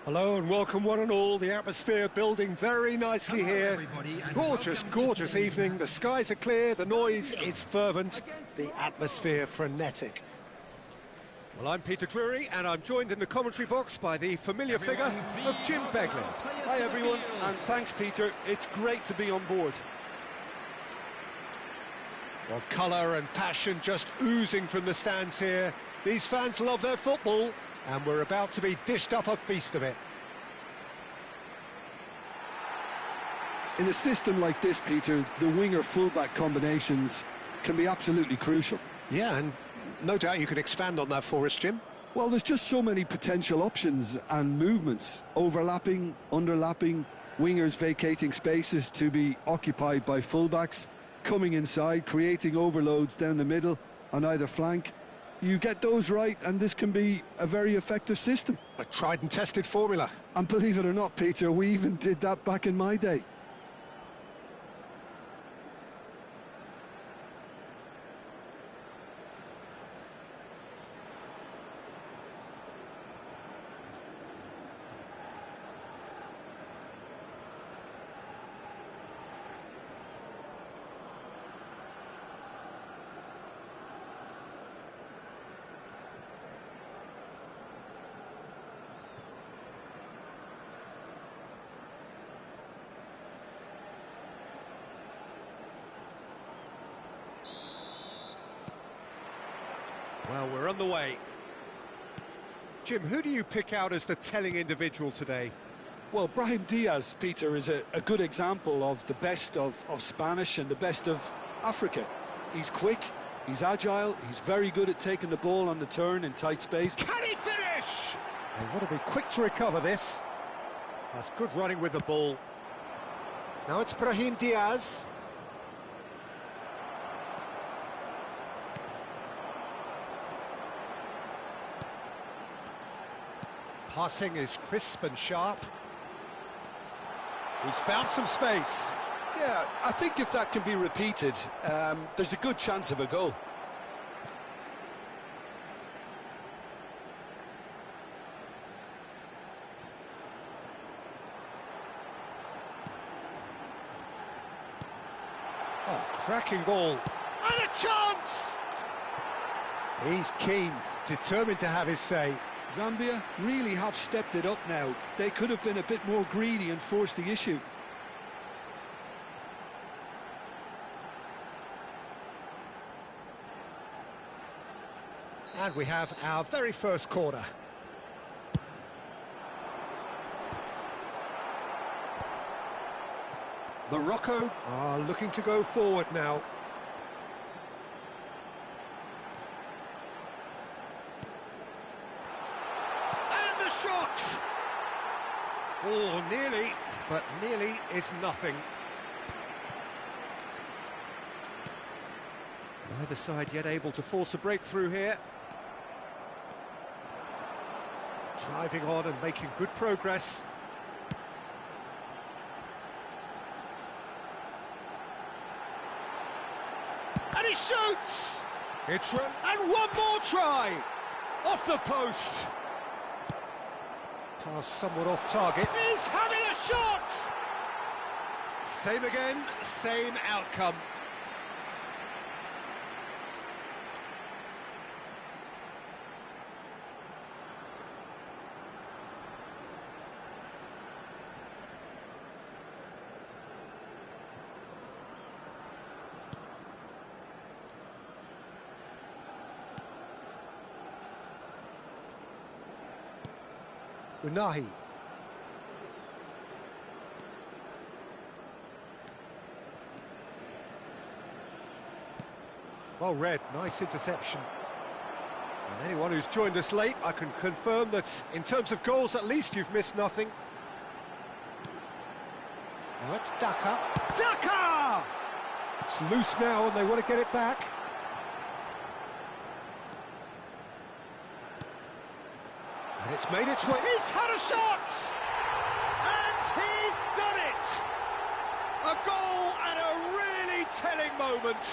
Hello and welcome one and all. The atmosphere building very nicely here. Gorgeous evening. The skies are clear, the noise is fervent, the atmosphere frenetic. Well, I'm Peter Drury and I'm joined in the commentary box by the familiar figure of Jim Beglin. Hi everyone, and thanks Peter. It's great to be on board. Well, colour and passion just oozing from the stands here. These fans love their football, and we're about to be dished up a feast of it. In a system like this, Peter, the winger-fullback combinations can be absolutely crucial. Yeah, and no doubt you can expand on that for us, Jim. Well, there's just so many potential options and movements. Overlapping, underlapping, wingers vacating spaces to be occupied by fullbacks, coming inside, creating overloads down the middle on either flank. You get those right, and this can be a very effective system. A tried and tested formula. And believe it or not, Peter, we even did that back in my day. Well, we're on the way. Jim, who do you pick out as the telling individual today? Well, Brahim Diaz, Peter, is a good example of the best of Spanish and the best of Africa. He's quick, he's agile, he's very good at taking the ball on the turn in tight space. Can he finish? They want to be quick to recover this. That's good running with the ball. Now it's Brahim Diaz. Passing is crisp and sharp. He's found some space. Yeah, I think if that can be repeated, there's a good chance of a goal. Oh, cracking ball. And a chance! He's keen, determined to have his say. Zambia really have stepped it up now. They could have been a bit more greedy and forced the issue. And we have our very first corner. Morocco are looking to go forward now. Shot! Oh, nearly, but nearly is nothing. Neither side yet able to force a breakthrough here. Driving on and making good progress. And he shoots! It's run, and one more try! Off the post! Pass somewhat off target. He's having a shot! Same again, same outcome. Unahi. Well read, nice interception. And anyone who's joined us late, I can confirm that in terms of goals, at least you've missed nothing. Now it's Daka. Daka! It's loose now and they want to get it back. And it's made its way. He's had a shot! And he's done it! A goal and a really telling moment.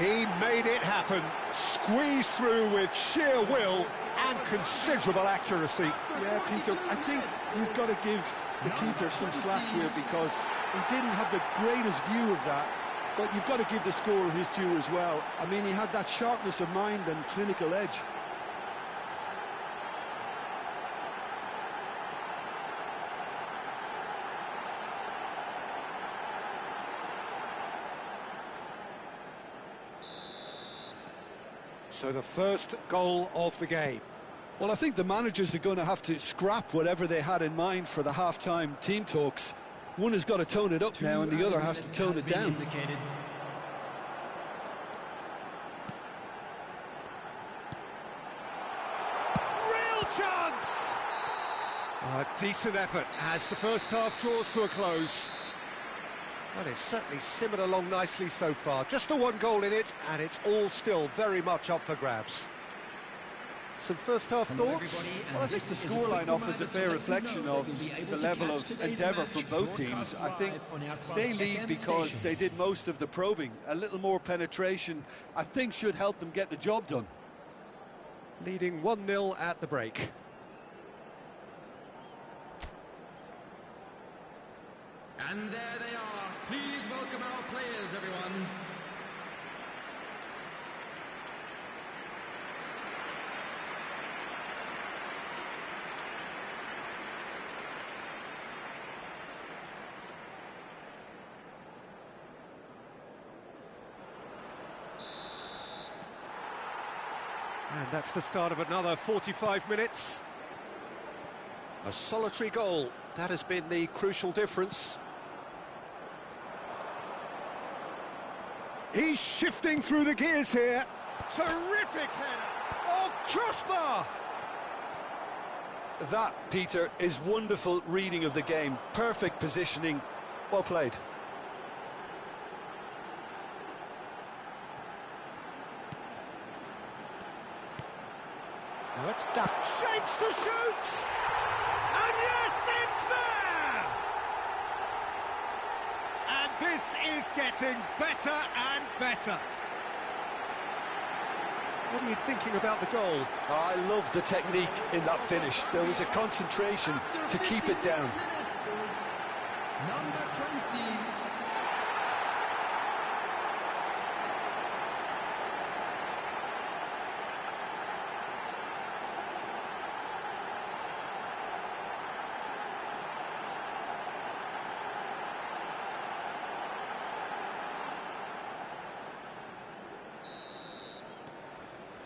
He made it happen, squeezed through with sheer will and considerable accuracy. Yeah, Peter, I think we've got to give the keeper some slack here because he didn't have the greatest view of that, but you've got to give the scorer his due as well. I mean, he had that sharpness of mind and clinical edge. So the first goal of the game. Well, I think the managers are going to have to scrap whatever they had in mind for the half-time team talks. One has got to tone it up now and the other has to tone it down. Real chance! A decent effort as the first half draws to a close. Well, it's certainly simmered along nicely so far. Just the one goal in it, and it's all still very much up for grabs. Some first-half thoughts? Well, I think the scoreline offers a fair reflection of the level of endeavour from both teams. I think they lead because they did most of the probing. A little more penetration, I think, should help them get the job done. Leading 1-0 at the break. And there they are. Please welcome our players, everyone. And that's the start of another 45 minutes. A solitary goal. That has been the crucial difference. He's shifting through the gears here. Terrific header. Oh, crossbar! That, Peter, is wonderful reading of the game. Perfect positioning. Well played. Now it's duck. Shapes to shoot! And yes, it's there! And this is getting better and better. What are you thinking about the goal? I love the technique in that finish. There was a concentration to keep it down. Number 20.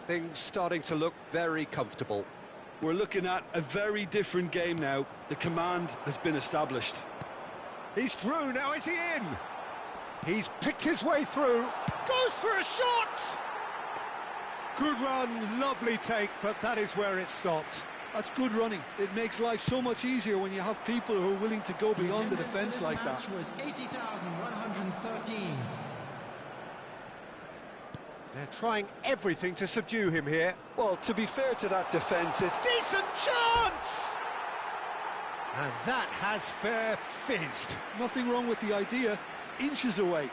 Things starting to look very comfortable. We're looking at a very different game now. The command has been established. He's through, now is he in? He's picked his way through. Goes for a shot! Good run, lovely take, but that is where it stopped. That's good running. It makes life so much easier when you have people who are willing to go beyond the defence like that. Was 80,113. They're trying everything to subdue him here. Well, to be fair to that defence, it's... Decent chance! And that has fair fizzed. Nothing wrong with the idea. Inches away.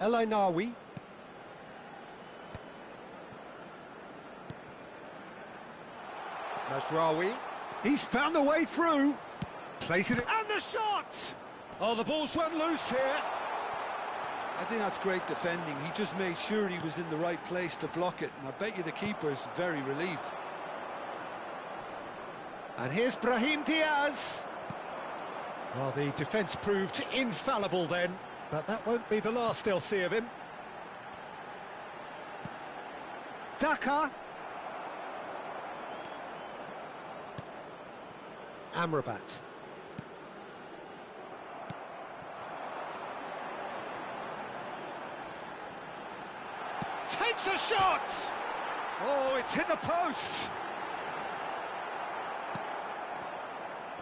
Elainawi. Masraoui. He's found the way through. Plays it. And the shot! Oh, the ball's run loose here. I think that's great defending. He just made sure he was in the right place to block it. And I bet you the keeper's very relieved. And here's Brahim Diaz. Well, the defence proved infallible then. But that won't be the last they'll see of him. Daka. Amrabat. takes a shot! Oh, it's hit the post!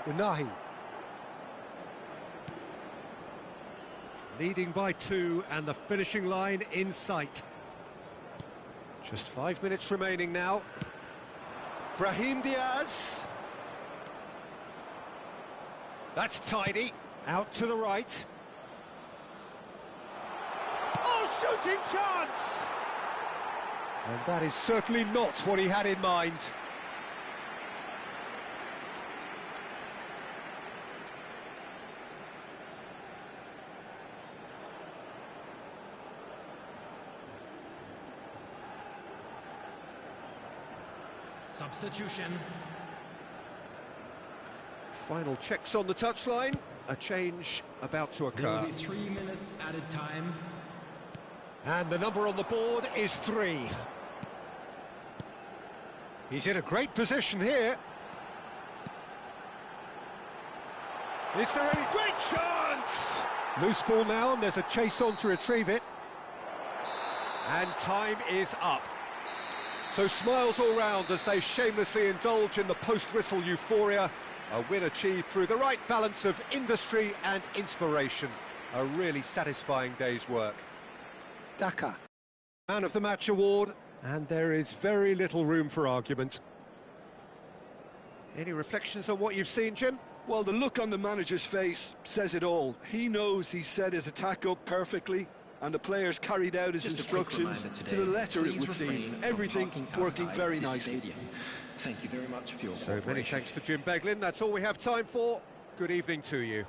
Unahi. Leading by 2 and the finishing line in sight. Just 5 minutes remaining now. Brahim Diaz. That's tidy. Out to the right. Oh, shooting chance! And that is certainly not what he had in mind. Substitution. Final checks on the touchline. A change about to There occur. will be 3 minutes added time. And the number on the board is 3. He's in a great position here. Is there any great chance? Loose ball now, and there's a chase on to retrieve it. And time is up. So smiles all round as they shamelessly indulge in the post-whistle euphoria. A win achieved through the right balance of industry and inspiration. A really satisfying day's work. Dakar. Man of the Match award, and there is very little room for argument. Any reflections on what you've seen, Jim? Well, the look on the manager's face says it all. He knows he set his attack up perfectly, and the players carried out his instructions to the letter, it would seem. Everything working very nicely. Thank you very much for your So many cooperation. thanks to Jim Beglin. That's all we have time for. Good evening to you.